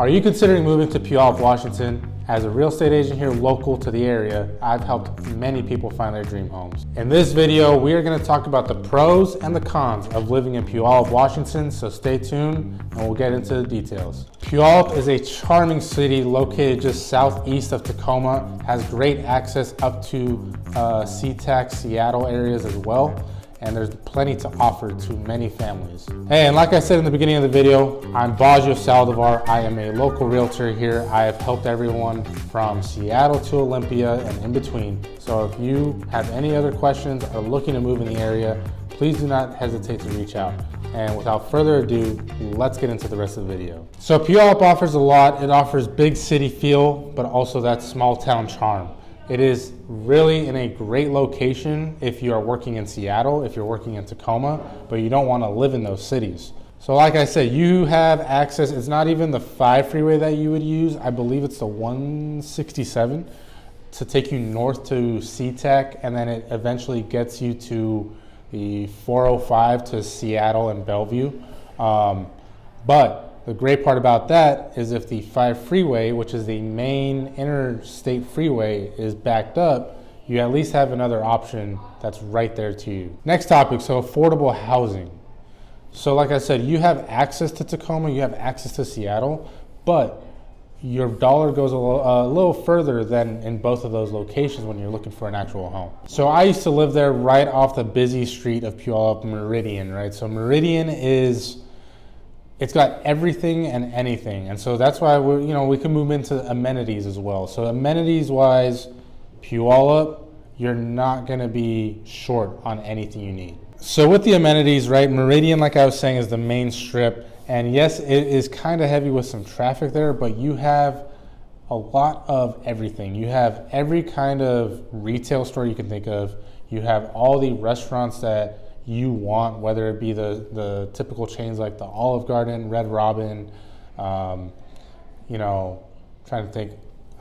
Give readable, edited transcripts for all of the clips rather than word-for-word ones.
Are you considering moving to Puyallup, Washington? As a real estate agent here local to the area, I've helped many people find their dream homes. In this video, we are going to talk about the pros and the cons of living in Puyallup, Washington, so stay tuned and we'll get into the details. Puyallup is a charming city located just southeast of Tacoma, has great access up to SeaTac, Seattle areas as well. And there's plenty to offer to many families. Hey, and like I said in the beginning of the video, I'm Baggio Saldivar. I am a local realtor here. I have helped everyone from Seattle to Olympia and in between. So if you have any other questions or looking to move in the area, please do not hesitate to reach out. And without further ado, let's get into the rest of the video. So Puyallup offers a lot. It offers big city feel, but also that small town charm. It is really in a great location if you are working in Seattle, if you're working in Tacoma, but you don't want to live in those cities. So like I said, you have access. It's not even the 5 freeway that you would use. I believe it's the 167 to take you north to SeaTac, and then it eventually gets you to the 405 to Seattle and Bellevue. But the great part about that is if the 5 freeway, which is the main interstate freeway, is backed up, you at least have another option that's right there to you. Next topic, so affordable housing. So like I said, you have access to Tacoma, you have access to Seattle, but your dollar goes a little further than in both of those locations when you're looking for an actual home. So I used to live there right off the busy street of Puyallup, Meridian, right? So Meridian it's got everything and anything, and so that's why we can move into amenities as well. So amenities wise, Puyallup, you're not going to be short on anything you need. So with the amenities, right, Meridian, like I was saying, is the main strip, and yes, it is kind of heavy with some traffic there, but you have a lot of everything. You have every kind of retail store you can think of. You have all the restaurants that you want, whether it be the typical chains like the Olive Garden, Red Robin, trying to think,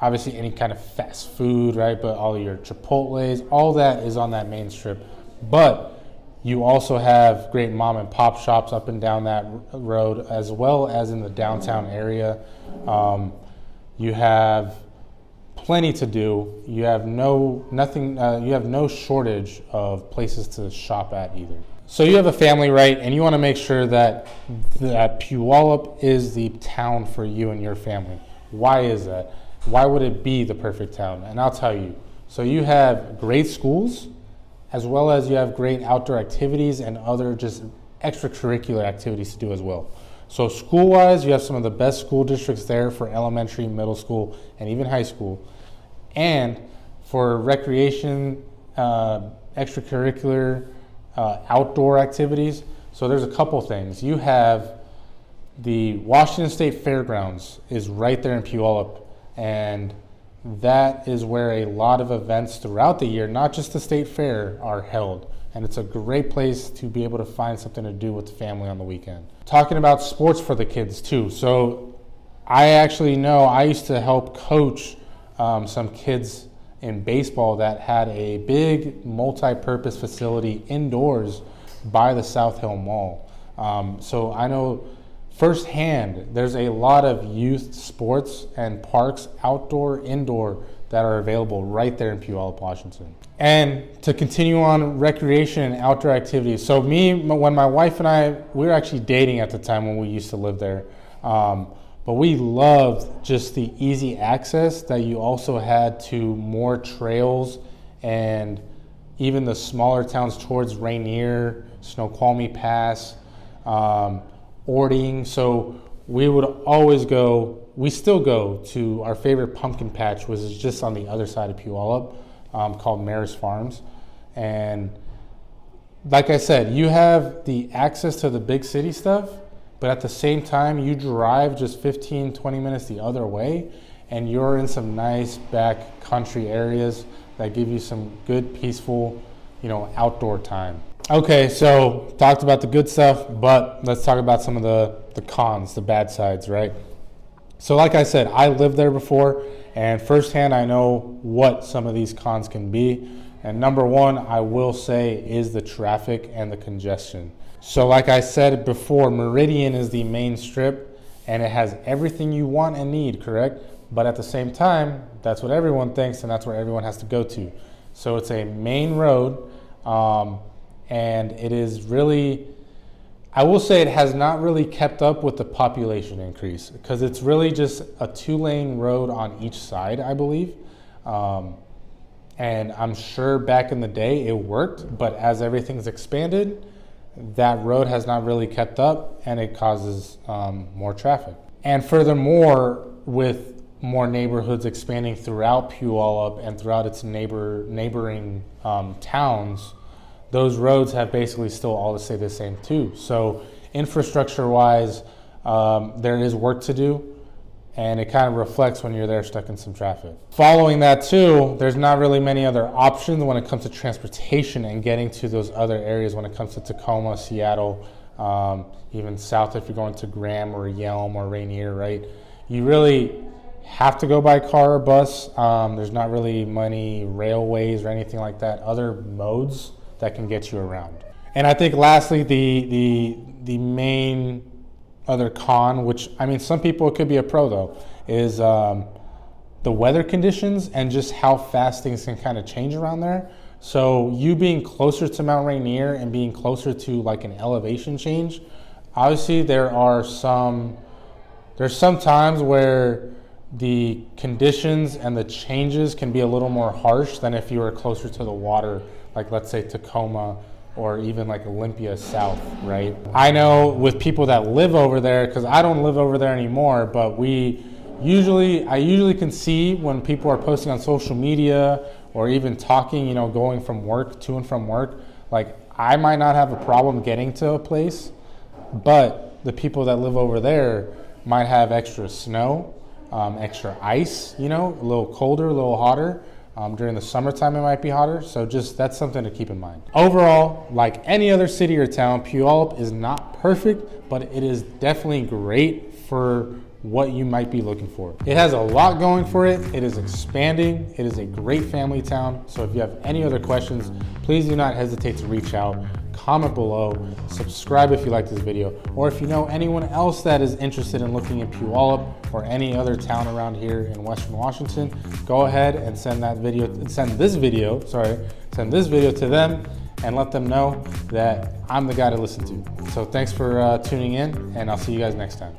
obviously any kind of fast food, right? But all your Chipotles, all that is on that main strip. But you also have great mom and pop shops up and down that road, as well as in the downtown area. You have plenty to do. You have no shortage of places to shop at either. So you have a family, right? And you want to make sure that Puyallup is the town for you and your family. Why is that? Why would it be the perfect town? And I'll tell you. So you have great schools, as well as you have great outdoor activities and other just extracurricular activities to do as well. So school-wise, you have some of the best school districts there for elementary, middle school, and even high school. And for recreation, extracurricular, outdoor activities, so there's a couple things. You have the Washington State Fairgrounds is right there in Puyallup, and that is where a lot of events throughout the year, not just the state fair, are held. And it's a great place to be able to find something to do with the family on the weekend. Talking about sports for the kids too. So I actually know I used to help coach some kids in baseball that had a big multi-purpose facility indoors by the South Hill Mall. So I know firsthand there's a lot of youth sports and parks, outdoor, indoor, that are available right there in Puyallup, Washington. And to continue on recreation and outdoor activities. So when my wife and we were actually dating at the time when we used to live there. But we loved just the easy access that you also had to more trails and even the smaller towns towards Rainier, Snoqualmie Pass, Ording. So we would always we still go to our favorite pumpkin patch, which is just on the other side of Puyallup, called Maris Farms. And like I said, you have the access to the big city stuff, but at the same time, you drive just 15, 20 minutes the other way, and you're in some nice back country areas that give you some good, peaceful, outdoor time. Okay, so talked about the good stuff, but let's talk about some of the cons, the bad sides, right? So like I said, I lived there before, and firsthand I know what some of these cons can be. And number one, I will say, is the traffic and the congestion. So like I said before, Meridian is the main strip, and it has everything you want and need, correct? But at the same time, that's what everyone thinks, and that's where everyone has to go to. So it's a main road, and it is really, I will say it has not really kept up with the population increase, because it's really just a 2-lane road on each side, I believe. And I'm sure back in the day it worked, but as everything's expanded, that road has not really kept up, and it causes more traffic. And furthermore, with more neighborhoods expanding throughout Puyallup and throughout its neighboring towns, those roads have basically still all to stay the same too. So infrastructure-wise, there is work to do, and it kind of reflects when you're there stuck in some traffic. Following that too, there's not really many other options when it comes to transportation and getting to those other areas when it comes to Tacoma, Seattle, even south if you're going to Graham or Yelm or Rainier, right? You really have to go by car or bus. There's not really many railways or anything like that, other modes that can get you around. And I think lastly, the main other con, which, I mean, some people it could be a pro though, is the weather conditions and just how fast things can kind of change around there. So you being closer to Mount Rainier and being closer to like an elevation change, obviously there's some times where the conditions and the changes can be a little more harsh than if you were closer to the water, like let's say Tacoma or even like Olympia South, right? I know with people that live over there, because I don't live over there anymore, but I usually can see when people are posting on social media or even talking, you know, going from work to and from work, like I might not have a problem getting to a place, but the people that live over there might have extra snow, extra ice, you know, a little colder, a little hotter. During the summertime, it might be hotter. So just that's something to keep in mind. Overall, like any other city or town, Puyallup is not perfect, but it is definitely great for what you might be looking for. It has a lot going for it. It is expanding. It is a great family town. So if you have any other questions, please do not hesitate to reach out. Comment below, subscribe if you like this video, or if you know anyone else that is interested in looking in Puyallup or any other town around here in Western Washington, go ahead and send this video to them and let them know that I'm the guy to listen to. So thanks for tuning in, and I'll see you guys next time.